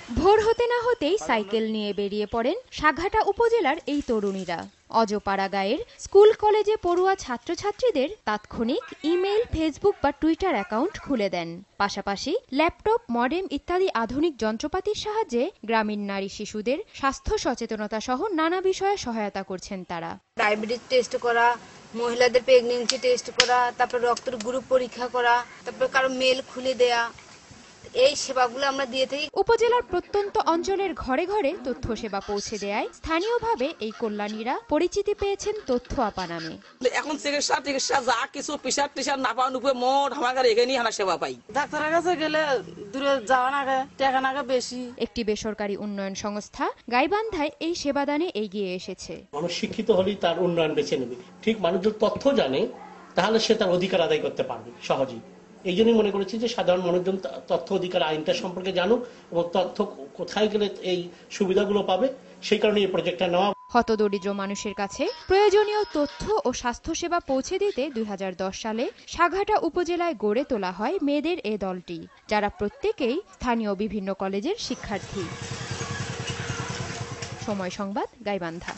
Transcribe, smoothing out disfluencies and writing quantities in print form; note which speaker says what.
Speaker 1: ভোর হতে না হতেই সাইকেল নিয়ে বেরিয়ে পড়েন সাঘাটা উপজেলার এই তরুণীরা। অজপাড়া গাঁয়ের স্কুল কলেজে পড়ুয়া ছাত্রছাত্রীদের তাৎক্ষণিক ইমেইল, ফেসবুক বা টুইটার অ্যাকাউন্ট খুলে দেন। পাশাপাশি ল্যাপটপ, মডেম ইত্যাদি আধুনিক যন্ত্রপাতির সাহায্যে গ্রামীণ নারী শিশুদের স্বাস্থ্য সচেতনতা সহ নানা বিষয়ে সহায়তা করছেন তারা।
Speaker 2: ডায়াবেটিস টেস্ট করা, মহিলাদের প্রেগন্যান্সি টেস্ট করা, তারপর রক্তের গ্রুপ পরীক্ষা করা, তারপর কারো মেল খুলে দেয়া, এই সেবাগুলো আমরা দিয়ে থাকি।
Speaker 1: উপজেলার প্রত্যন্ত অঞ্চলের ঘরে ঘরে তথ্য সেবা পৌঁছে দেয় স্থানীয়ভাবে এই কল্যাণীরা পরিচিতি পেয়েছেন তথ্য আপা নামে।
Speaker 3: এখন চিকিৎসা যা কিছু পিসার টিসার না পাওয়ার উপরে মোট আমার এখানেই হানা সেবা পাই।
Speaker 4: ডাক্তারের কাছে গেলে দূরে যাওয়া নাগে, টাকা নাগে বেশি।
Speaker 1: একটি বেসরকারি উন্নয়ন সংস্থা গাইবান্ধায় এই সেবাদানে এগিয়ে এসেছে।
Speaker 5: মানুষ শিক্ষিত হলেই তার উন্নয়ন বেছে নেবে। ঠিক মানুষ যদি তথ্য জানে তাহলে সে তার অধিকার আদায় করতে পারবে সহজেই। এই জন্যই মনে করেছি যে সাধারণ মানুষজন তথ্য অধিকার আইনটা সম্পর্কে জানুক এবং তথ্য কোথায় গেলে এই সুবিধাগুলো পাবে, সেই কারণে এই প্রজেক্টটা নেওয়া।
Speaker 1: হতদরিদ্র মানুষের কাছে প্রয়োজনীয় তথ্য ও স্বাস্থ্যসেবা পৌঁছে দিতে 2010 সালে সাঘাটা উপজেলায় গড়ে তোলা হয় মেয়েদের এ দলটি, যারা প্রত্যেকেই স্থানীয় বিভিন্ন কলেজের শিক্ষার্থী। সময় সংবাদ, গাইবান্ধা।